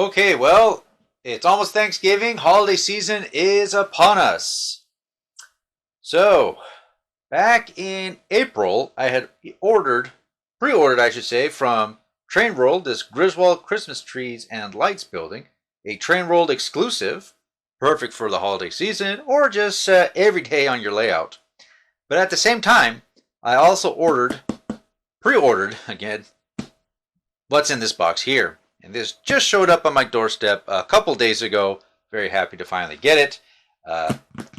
Okay, well, it's almost Thanksgiving. Holiday season is upon us. So, back in April, I had pre-ordered, I should say, from Trainworld, this Griswold Christmas trees and lights building, a Trainworld exclusive, perfect for the holiday season or just every day on your layout. But at the same time, I also pre-ordered again, what's in this box here. And this just showed up on my doorstep a couple days ago. Very happy to finally get it.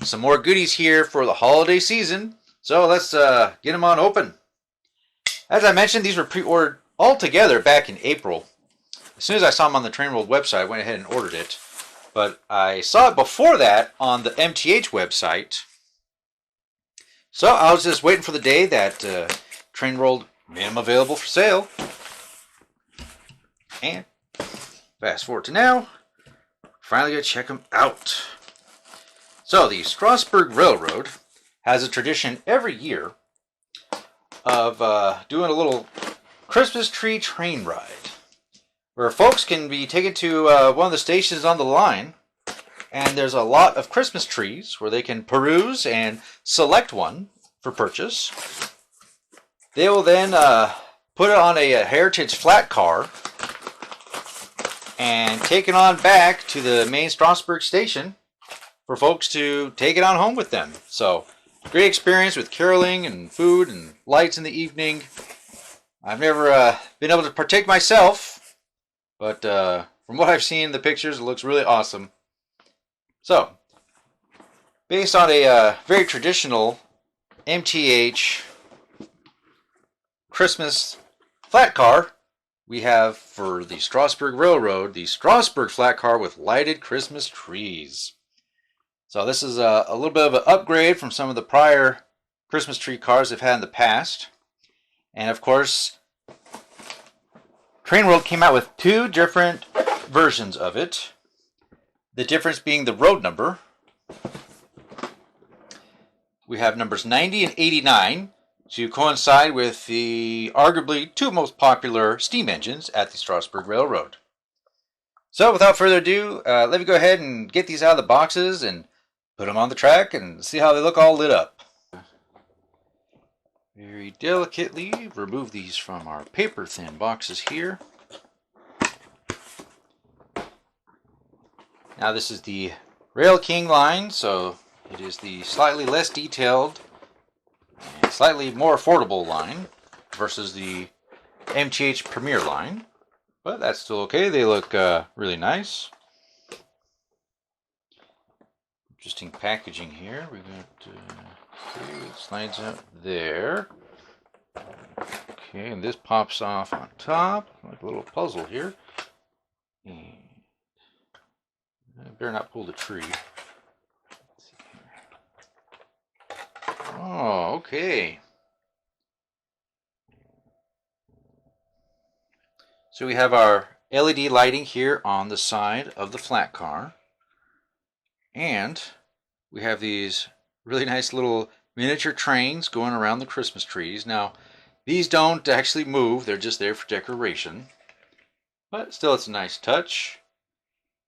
Some more goodies here for the holiday season. So let's get them on open. As I mentioned, these were pre-ordered all together back in April. As soon as I saw them on the Trainworld website, I went ahead and ordered it. But I saw it before that on the MTH website. So I was just waiting for the day that Trainworld made them available for sale. And fast forward to now, finally gonna check them out. So the Strasburg Railroad has a tradition every year of doing a little Christmas tree train ride, where folks can be taken to one of the stations on the line, and there's a lot of Christmas trees where they can peruse and select one for purchase. They will then put it on a heritage flat car and take it on back to the main Strasburg station for folks to take it on home with them. So, great experience with caroling and food and lights in the evening. I've never been able to partake myself, but from what I've seen in the pictures, it looks really awesome. So, based on a very traditional MTH Christmas flat car, we have for the Strasburg Railroad, the Strasburg flat car with lighted Christmas trees. So this is a little bit of an upgrade from some of the prior Christmas tree cars they've had in the past. And of course, Trainworld came out with two different versions of it. The difference being the road number. We have numbers 90 and 89. To coincide with the arguably two most popular steam engines at the Strasburg Railroad. So without further ado, let me go ahead and get these out of the boxes and put them on the track and see how they look all lit up. Very delicately remove these from our paper thin boxes here. Now this is the Rail King line, so it is the slightly less detailed and slightly more affordable line versus the MTH Premier line, but that's still okay. They look really nice. Interesting packaging here. We got okay, it slides out there. Okay, and this pops off on top like a little puzzle here. And I better not pull the tree. Oh, okay. So we have our LED lighting here on the side of the flat car. And we have these really nice little miniature trains going around the Christmas trees. Now, these don't actually move. They're just there for decoration. But still, it's a nice touch.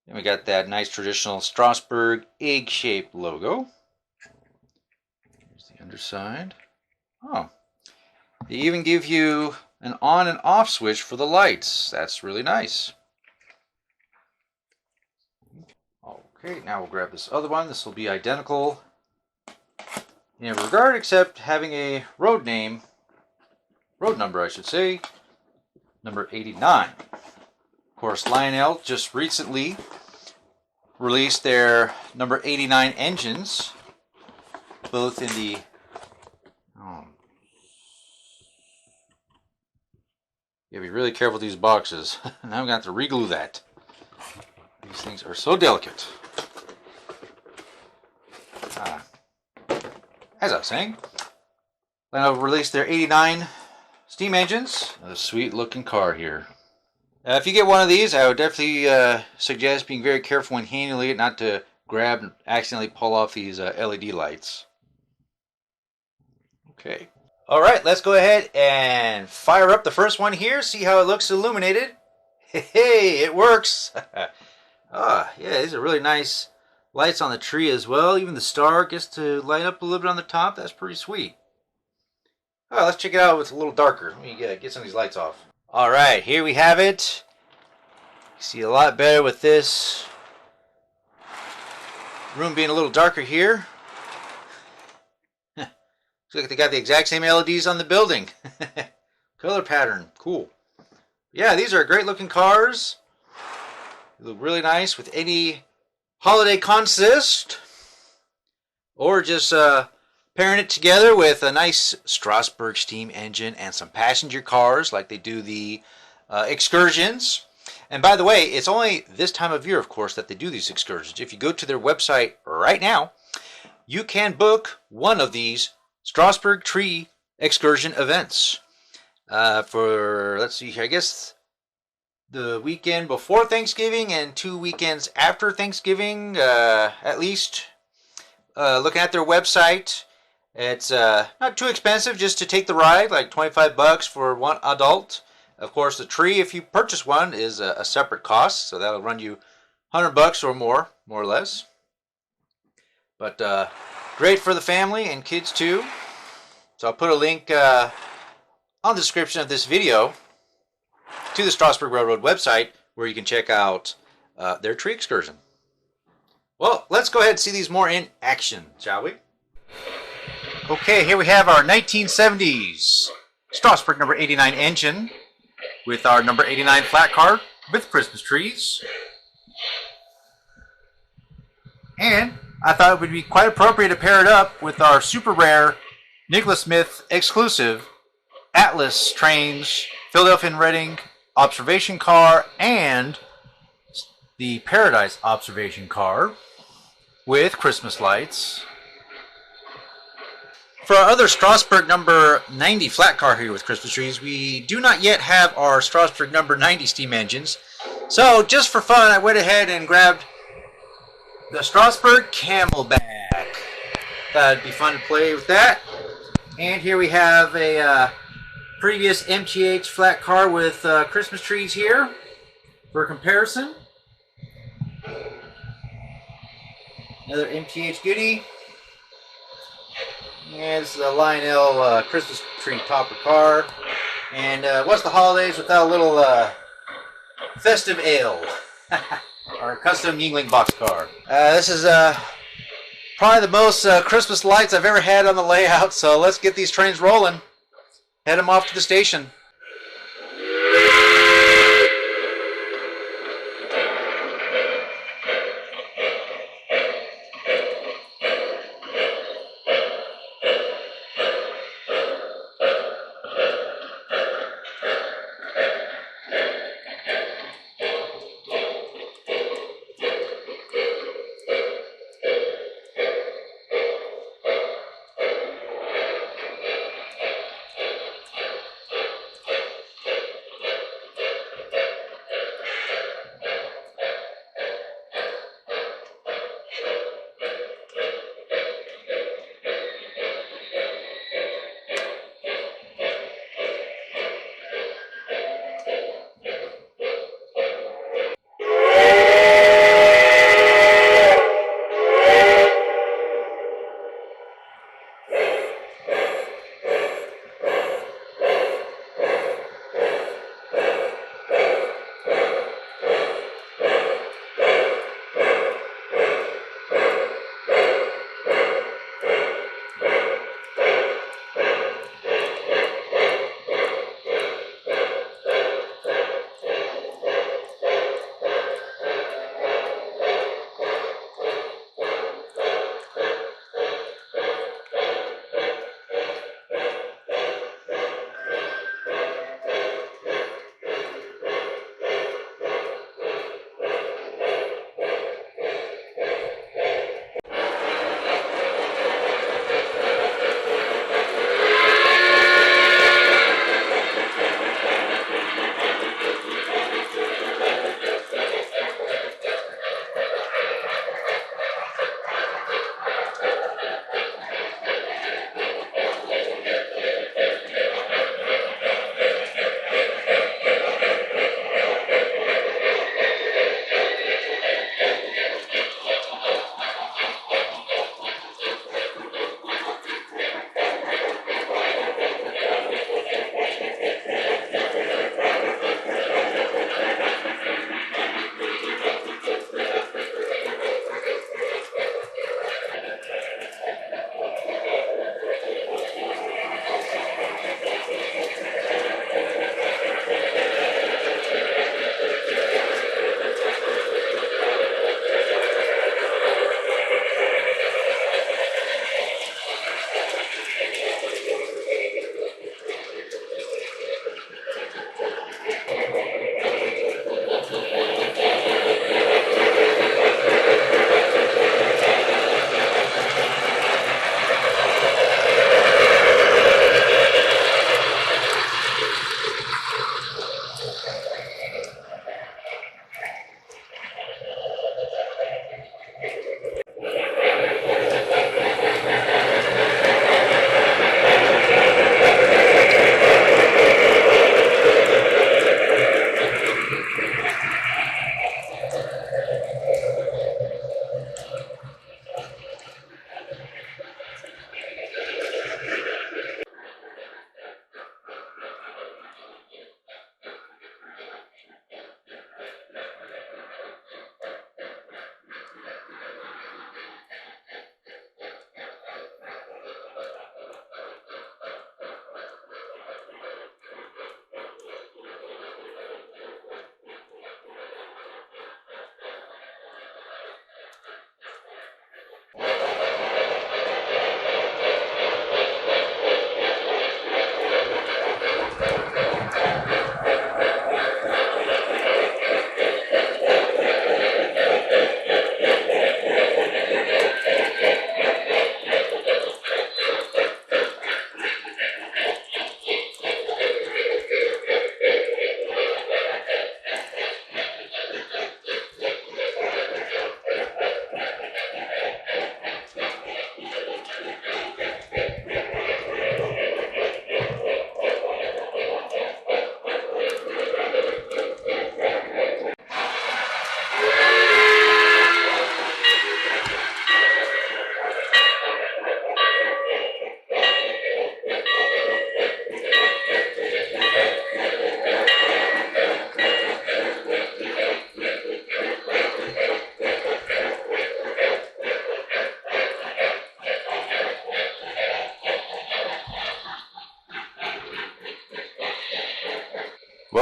And we got that nice traditional Strasburg egg-shaped logo. Underside. Oh, they even give you an on and off switch for the lights. That's really nice. Okay, now we'll grab this other one. This will be identical in every regard except having a road number I should say, number 89. Of course, Lionel just recently released their number 89 engines, both in the you gotta be really careful with these boxes. Now I'm gonna have to reglue that. These things are so delicate. As I was saying, Lionel released their 89 steam engines. A sweet looking car here. If you get one of these, I would definitely suggest being very careful when handling it, not to grab and accidentally pull off these LED lights. Okay. Alright, let's go ahead and fire up the first one here, see how it looks illuminated. Hey, it works. Yeah, these are really nice lights on the tree as well. Even the star gets to light up a little bit on the top. That's pretty sweet. Let's check it out with a little darker. Let me get some of these lights off. All right, here we have it. You see a lot better with this room being a little darker here. Looks like they got the exact same LEDs on the building. Color pattern, cool. Yeah, these are great looking cars. They look really nice with any holiday consist, or just pairing it together with a nice Strasburg steam engine and some passenger cars like they do the excursions. And by the way, it's only this time of year, of course, that they do these excursions. If you go to their website right now, you can book one of these Strasburg tree excursion events for, let's see here, I guess the weekend before Thanksgiving and 2 weekends after Thanksgiving, at least. Looking at their website, it's not too expensive just to take the ride, like $25 for one adult. Of course, the tree, if you purchase one, is a separate cost, so that'll run you $100 or more or less. But great for the family and kids too. So I'll put a link on the description of this video to the Strasburg Railroad website where you can check out their tree excursion. Well, let's go ahead and see these more in action, shall we? Okay, here we have our 1970s Strasburg number 89 engine with our number 89 flat car with Christmas trees. And I thought it would be quite appropriate to pair it up with our super rare Nicholas Smith exclusive Atlas Trains Philadelphia and Reading observation car and the Paradise observation car with Christmas lights. For our other Strasburg number 90 flat car here with Christmas trees, we do not yet have our Strasburg number 90 steam engines. So just for fun, I went ahead and grabbed the Strasburg Camelback. Thought it'd be fun to play with that. And here we have a previous MTH flat car with Christmas trees here for comparison. Another MTH goodie. And it's the Lionel Christmas tree topper car. And what's the holidays without a little festive ale? Our custom Yingling boxcar. This is probably the most Christmas lights I've ever had on the layout. So let's get these trains rolling. Head them off to the station.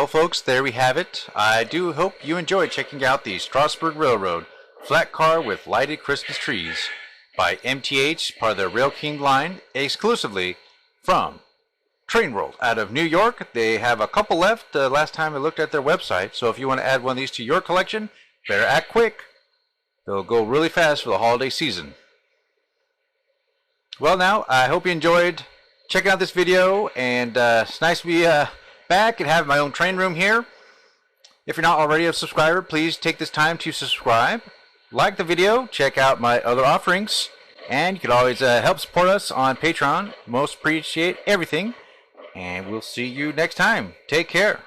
Well, folks, there we have it. I do hope you enjoyed checking out the Strasburg Railroad flat car with lighted Christmas trees by MTH, part of the Rail King line, exclusively from Trainworld out of New York. They have a couple left last time I looked at their website, so if you want to add one of these to your collection, better act quick. They'll go really fast for the holiday season. Well, now, I hope you enjoyed checking out this video, and it's nice to be back and have my own train room here. If you're not already a subscriber, please take this time to subscribe. Like the video, check out my other offerings, and you can always help support us on Patreon. Most appreciate everything, and we'll see you next time. Take care.